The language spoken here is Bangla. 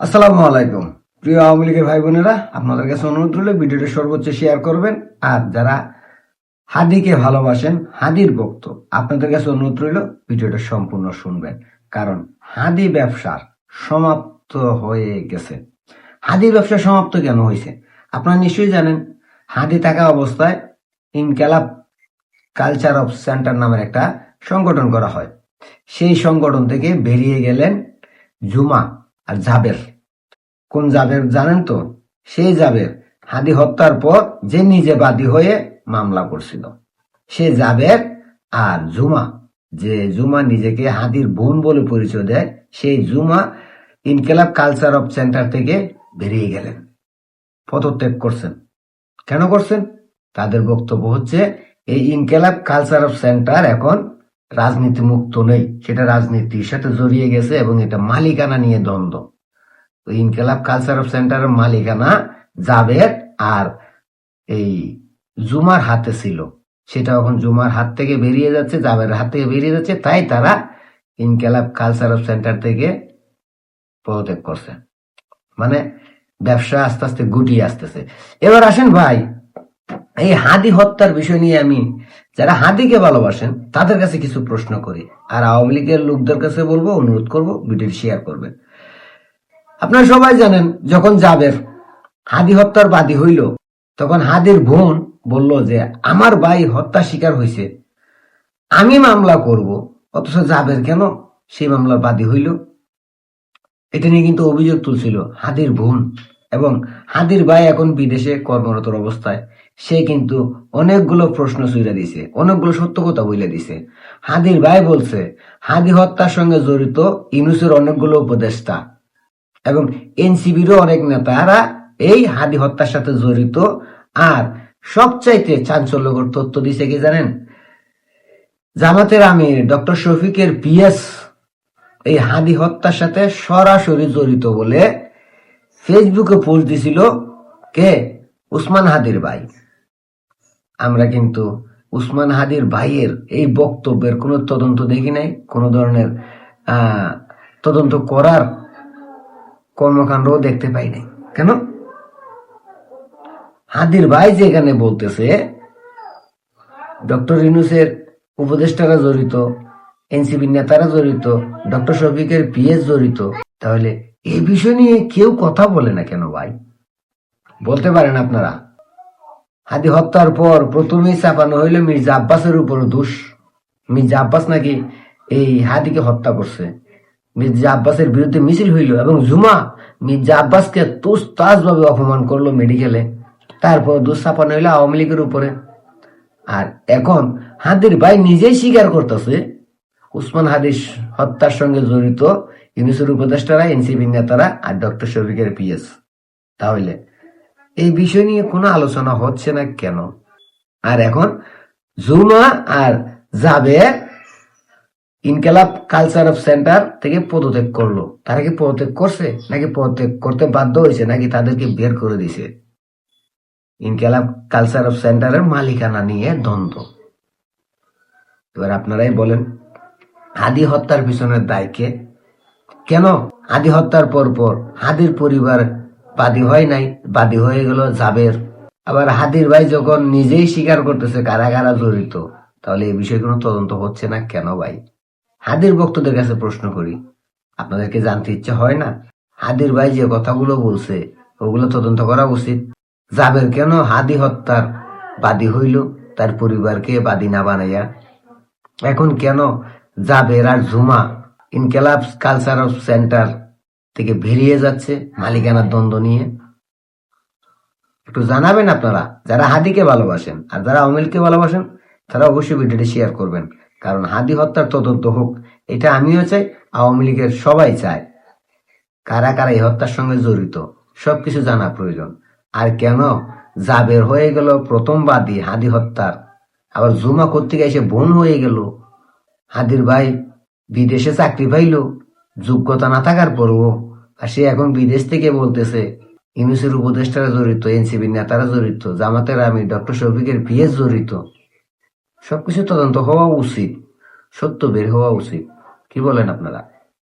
আসসালামু আলাইকুম প্রিয় আওয়ামী লীগের ভাই বোনেরা, আপনাদের কাছে অনুরোধ রইল ভিডিওটি সর্বোচ্চ শেয়ার করবেন। আর যারা হাদিকে ভালোবাসেন, হাদির ভক্ত, আপনাদের কাছে অনুরোধ রইল ভিডিওটা সম্পূর্ণ শুনবেন। কারণ হাদি ব্যবসার সমাপ্ত হয়ে গেছে। হাদি ব্যবসা সমাপ্ত কেন হয়েছে আপনারা নিশ্চয়ই জানেন। হাদি থাকা অবস্থায় ইনকালাব কালচার অফ সেন্টার নামের একটা সংগঠন করা হয়। সেই সংগঠন থেকে বেরিয়ে গেলেন জুমা আর জাবের। কোন জাবের জানেন তো? সেই জাবের হাদি হত্যার পর যে নিজে বাদী হয়ে মামলা করছিল, সে জাবের। আর জুমা, যে জুমা নিজেকে হাদির বোন বলে পরিচয় দেয়, সেই জুমা ইনকেলাব কালচার অফ সেন্টার থেকে বেরিয়ে গেলেন, পদত্যাগ করছেন। কেন করছেন? তাদের বক্তব্য হচ্ছে এই ইনকেলাব কালচার অফ সেন্টার এখন রাজনীতি মুক্ত নেই, সেটা রাজনীতির সাথে জড়িয়ে গেছে এবং এটা মালিকানা নিয়ে দ্বন্দ্ব। তো ইনকেলাব কালচার অফ সেন্টারের মালিকানা জাবের আর এই জুমার হাতে ছিল, সেটা এখন জুমার হাত থেকে বেরিয়ে যাচ্ছে, জাবের হাত থেকে বেরিয়ে যাচ্ছে। তাই তারা ইনকেলাব কালচার অফ সেন্টার থেকে পদত্যাগ করছে। মানে ব্যবসা আস্তে আস্তে গুটিয়ে আসতেছে। এবার আসেন ভাই, এই হাদি হত্যার বিষয় নিয়ে আমি যারা হাদিকে ভালোবাসেন তাদের কাছে কিছু প্রশ্ন করি, আর আওয়ামী লীগের লোকদের কাছে বলবো, অনুরোধ করবো ভিডিওটি শেয়ার করবেন। আপনারা সবাই জানেন, যখন জাবের হাদি হত্যার বাদী হইল, তখন হাদির বোন বলল যে আমার ভাই হত্যা শিকার হয়েছে, আমি মামলা করব। অথচ জাবের কেন সেই মামলার বাদী হইল? এটা নিয়ে কিন্তু অভিযোগ তুলছিল হাদির বোন। এবং হাদির ভাই এখন বিদেশে কর্মরত অবস্থায়, সে কিন্তু অনেকগুলো প্রশ্ন ছুঁড়ে দিছে, অনেকগুলো সত্য কথা বলে দিছে। হাদির ভাই বলছে হাদি হত্যার সঙ্গে জড়িত ইউনূসের অনেকগুলো উপদেষ্টা এবং এনসিবিরও অনেক নেতারা এই হাদি হত্যার সাথে জড়িত। আর সবচাইতে চাঞ্চল্যকর তথ্য দিছে কি জানেন? জামাতের আমির ডক্টর শফিকের পিএস এই হাদি হত্যার সাথে সরাসরি জড়িত বলে ফেসবুকে পোস্ট দিছিল। কে? উসমান হাদির ভাই। আমরা কিন্তু উসমান হাদির ভাইয়ের এই বক্তব্যের কোনো তদন্ত দেখি নাই, কোনো ধরনের তদন্ত করার কর্মকাণ্ডও দেখতে পাই নাই। কেন? হাদির ভাই যেখানে বলতেছে ডক্টর ইউনূসের উপদেষ্টারা জড়িত, এনসিপি নেতারা জড়িত, ডক্টর শফিকের পিএস জড়িত, তাহলে এই বিষয় নিয়ে কেউ কথা বলে না কেন ভাই? বলতে পারেন আপনারা? হাদি হত্যার পর প্রথমেই চাপানো হইল মির্জা আব্বাসের উপর দোষ। মির্জা আব্বাস নাকি এই হাদিকে হত্যা করছে। মির্জা আব্বাসের বিরুদ্ধে মিছিল হইল এবং জুমা মির্জা আব্বাসকে তুস্তাজ ভাবে অপমান করলো মেডিকেলে। তারপর দোষ চাপানো হইলো আওয়ামী লীগের উপরে। আর এখন হাদির ভাই নিজেই স্বীকার করতেছে উসমান হাদির হত্যার সঙ্গে জড়িত ইউনূসের উপদেষ্টারা, এনসিপি নেতারা আর ডক্টর শফিকের পিএস। তাহলে এই বিষয় নিয়ে কোনো আলোচনা হচ্ছে না কেন? আর এখন জুমা আর জাবের ইনকেলাব কালচার অফ সেন্টার থেকে পদত্যাগ করলো। তারা কি পদত্যাগ করছে, নাকি পদত্যাগ করতে বাধ্য হয়েছে, নাকি তাদেরকে বের করে দিছে? ইনকেলাব কালচার অফ সেন্টারের মালিকানা নিয়ে দ্বন্দ্ব। এবার আপনারাই বলেন, হাদি হত্যার পিছনের দায় কে? কেন হাদি হত্যার পর হাদির পরিবার বাদী হয় নাই, বাদী হয়ে গেল জাবের। আবার হাদির ভাই যখন নিজেই স্বীকার করতেছে কারা কারা জড়িত, তাহলে এই বিষয়ে কোনো তদন্ত হচ্ছে না কেন ভাই? হাদির ভক্তদের কাছে প্রশ্ন করি, আপনাদেরকে জানতে ইচ্ছে হয় না? হাদির ভাই যে কথাগুলো বলছে ওগুলো তদন্ত করা উচিত। জাবের কেন হাদি হত্যার বাদী হইল তার পরিবারকে বাদী না বানাইয়া? এখন কেন জাবের আর জুমা ইনকেলাব কালচার অফ সেন্টার থেকে বেরিয়ে যাচ্ছে মালিকানার দ্বন্দ্ব নিয়ে? একটু জানাবেন আপনারা, যারা হাদিকে ভালোবাসেন। আর যারা আওয়ামী লীগকে ভালোবাসেন তারা অবশ্যই ভিডিওটি শেয়ার করবেন। কারণ হাদি হত্যার তদন্ত হোক, এটা আমিও চাই, আওয়ামী লীগের সবাই চায়। কারা কারা এই হত্যার সঙ্গে জড়িত সবকিছু জানা প্রয়োজন। আর কেন জাবের হয়ে গেল প্রথম বাদী হাদি হত্যার, আবার জুমা কর্তৃক এসে বোন হয়ে গেল? হাদির ভাই বিদেশে চাকরি পাইল যোগ্যতা না থাকার পরও, আর সে এখন বিদেশ থেকে বলতেছে ইউনূসের উপদেষ্টারা জড়িত, এনসিপি নেতারা জড়িত, জামাতের আমির ডক্টর শফিকের পিএস জড়িত। সবকিছু তদন্ত হওয়া উচিত, সত্য বের হওয়া উচিত। কি বলেন আপনারা?